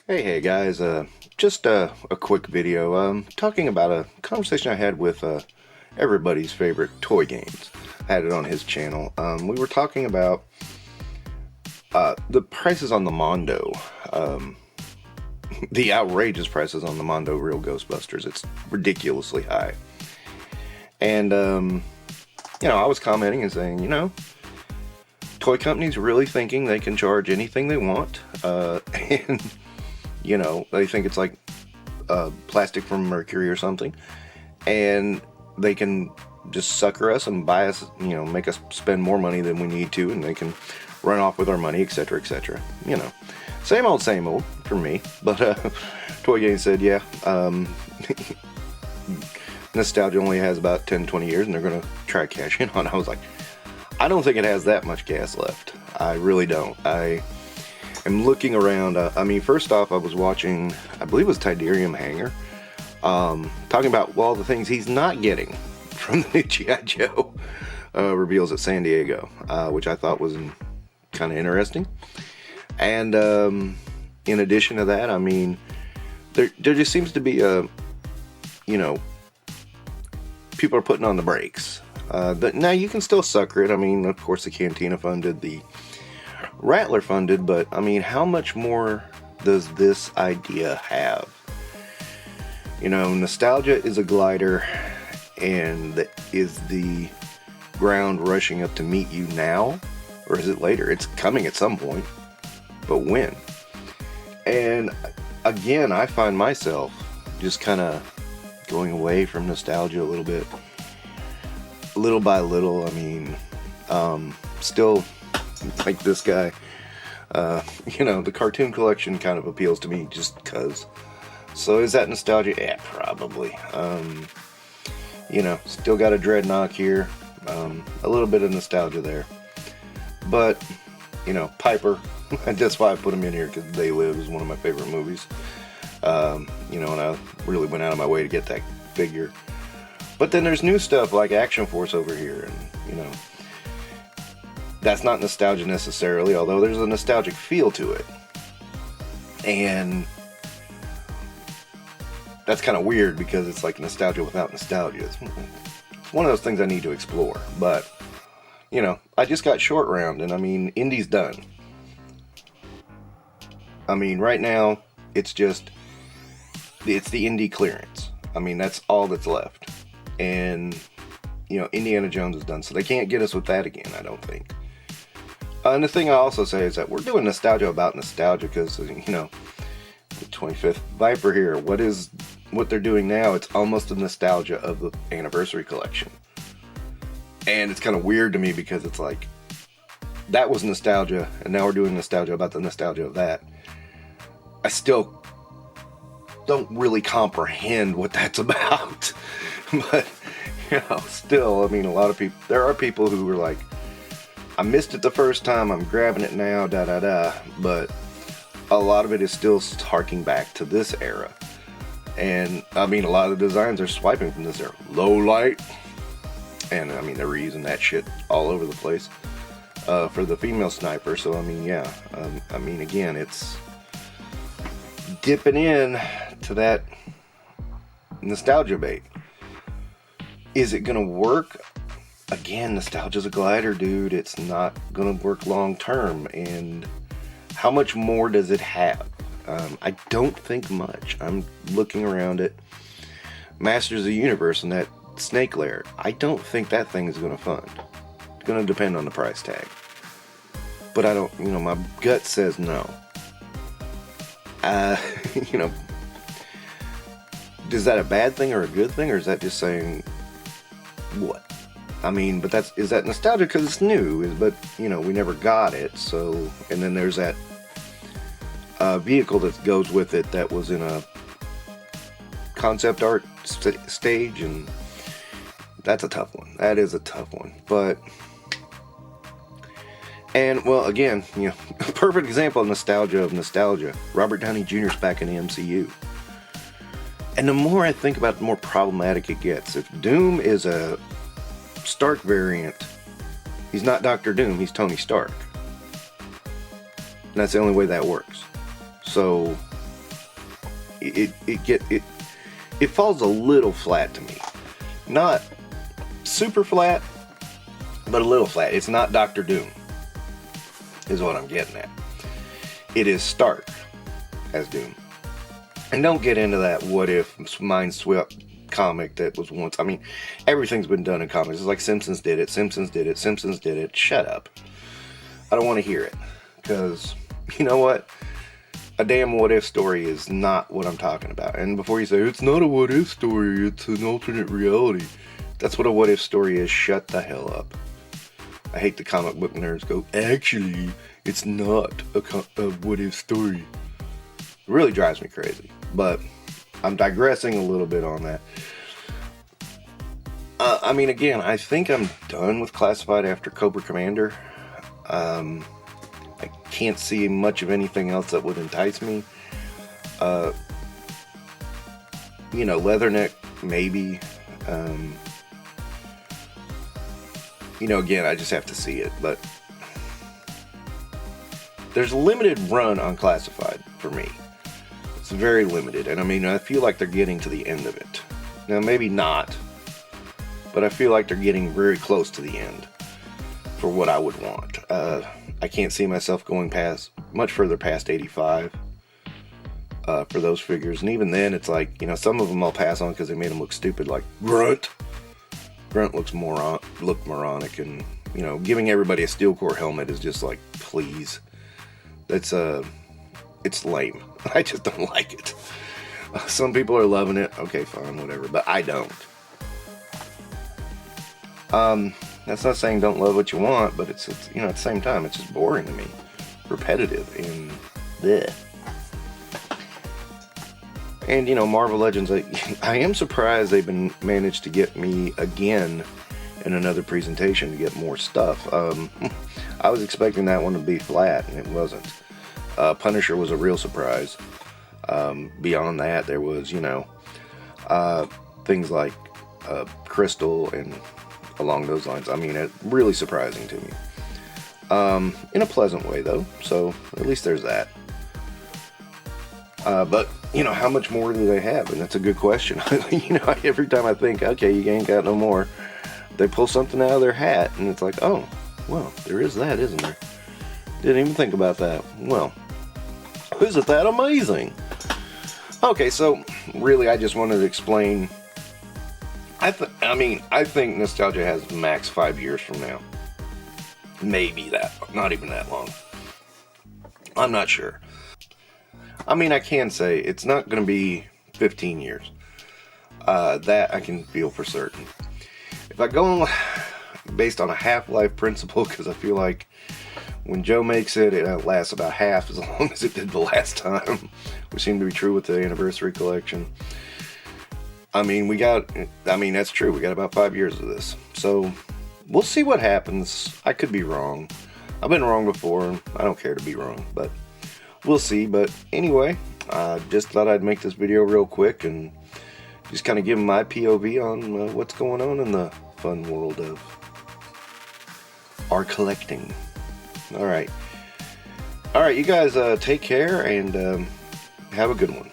Hey guys, just a quick video talking about a conversation I had with everybody's favorite toy games. I had it on his channel. We were talking about the prices on the Mondo, um, the outrageous prices on the Mondo Real Ghostbusters. It's ridiculously high. And, I was commenting and saying, toy companies really thinking they can charge anything they want, and they think it's like plastic from Mercury or something, and they can just sucker us and buy us, make us spend more money than we need to, and they can run off with our money, etc., etc. Same old for me. But Toy Game said, yeah, nostalgia only has about 10-20 years, and they're going to try to cash in on it. I was like, I don't think it has that much gas left. I really don't. I am looking around. First off, I was watching, I believe it was Tidarium Hanger, talking about all the things he's not getting from the new G.I. Joe reveals at San Diego, which I thought was kind of interesting. And in addition to that, there just seems to be people are putting on the brakes. But now you can still sucker it. Of course, the Cantina funded, the Rattler funded, but how much more does this idea have? Nostalgia is a glider, and is the ground rushing up to meet you now, or is it later? It's coming at some point, but when? And again, I find myself just kind of going away from nostalgia a little bit, little by little. Still like this guy, the cartoon collection kind of appeals to me just because. So is that nostalgia? Yeah, probably. Still got a Dreadnought here, a little bit of nostalgia there, but Piper, that's why I put him in here, because They Live is one of my favorite movies. And I really went out of my way to get that figure. But then there's new stuff like Action Force over here, and that's not nostalgia necessarily, although there's a nostalgic feel to it. And that's kind of weird because it's like nostalgia without nostalgia. It's one of those things I need to explore. But I just got Short Round, and Indie's done. Right now it's the Indie clearance. That's all that's left. And Indiana Jones is done, so they can't get us with that again, I don't think. And the thing I also say is that we're doing nostalgia about nostalgia, because the 25th Viper here, what they're doing now, it's almost a nostalgia of the anniversary collection. And it's kind of weird to me, because it's like, that was nostalgia, and now we're doing nostalgia about the nostalgia of that. I still don't really comprehend what that's about. But still, a lot of people, there are people who were like, I missed it the first time, I'm grabbing it now, da da da. But a lot of it is still harking back to this era. And a lot of the designs are swiping from this era. Low light, and they're reusing that shit all over the place for the female sniper. So again, it's dipping in to that nostalgia bait. Is it gonna work? Again, nostalgia's a glider, dude. It's not gonna work long term. And how much more does it have? I don't think much. I'm looking around at Masters of the Universe and that Snake Lair. I don't think that thing is gonna fund. It's gonna depend on the price tag. But I don't, my gut says no. Is that a bad thing or a good thing, or is that just saying what? But is that nostalgia because it's new? But we never got it. So, and then there's that vehicle that goes with it that was in a concept art stage, and that's a tough one. That is a tough one. But, and well, again, a perfect example of nostalgia. Robert Downey Jr.'s back in the MCU. And the more I think about it, the more problematic it gets. If Doom is a Stark variant, he's not Dr. Doom, he's Tony Stark. And that's the only way that works. So it falls a little flat to me. Not super flat, but a little flat. It's not Doctor Doom, is what I'm getting at. It is stark as Doom. And don't get into that what if mind swept comic that was once. I mean, everything's been done in comics. It's like Simpsons did it, Simpsons did it, Simpsons did it. Shut up. I don't want to hear it. Because, you know what? A damn what if story is not what I'm talking about. And before you say, it's not a what if story, it's an alternate reality. That's what a what if story is. Shut the hell up. I hate the comic book nerds go, actually, it's not a what if story. It really drives me crazy. But I'm digressing a little bit on that. I mean, again, I think I'm done with Classified after Cobra Commander. I can't see much of anything else that would entice me. You know, Leatherneck, maybe. You know, again, I just have to see it. But there's a limited run on Classified for me. It's very limited. And I mean, I feel like they're getting to the end of it. Now, maybe not. But I feel like they're getting very close to the end for what I would want. I can't see myself going much further past 85 for those figures. And even then, it's like, you know, some of them I'll pass on because they made them look stupid, like Grunt. Grunt look moronic, and, you know, giving everybody a steel core helmet is just like, please. That's it's lame. I just don't like it. Some people are loving it. Okay, fine, whatever. But I don't. That's not saying don't love what you want, but it's you know, at the same time, it's just boring to me. Repetitive and bleh. And, you know, Marvel Legends, I am surprised they've managed to get me again in another presentation to get more stuff. I was expecting that one to be flat, and it wasn't. Punisher was a real surprise. Beyond that, there was, you know, things like Crystal and along those lines. I mean, it's really surprising to me. In a pleasant way, though, so at least there's that. But, you know, how much more do they have? And that's a good question. You know, every time I think, okay, you ain't got no more, they pull something out of their hat, and it's like, oh, well, there is that, isn't there? Didn't even think about that. Well, isn't that amazing? Okay, so, really, I just wanted to explain. I think nostalgia has max 5 years from now. Maybe that, not even that long. I'm not sure. I mean, I can say it's not going to be 15 years. That I can feel for certain. If I go based on a half-life principle, because I feel like when Joe makes it, it lasts about half as long as it did the last time, which seemed to be true with the anniversary collection. I mean, that's true. We got about 5 years of this. So, we'll see what happens. I could be wrong. I've been wrong before, and I don't care to be wrong, but we'll see. But anyway, I just thought I'd make this video real quick and just kind of give my POV on what's going on in the fun world of art collecting. Alright, you guys take care and have a good one.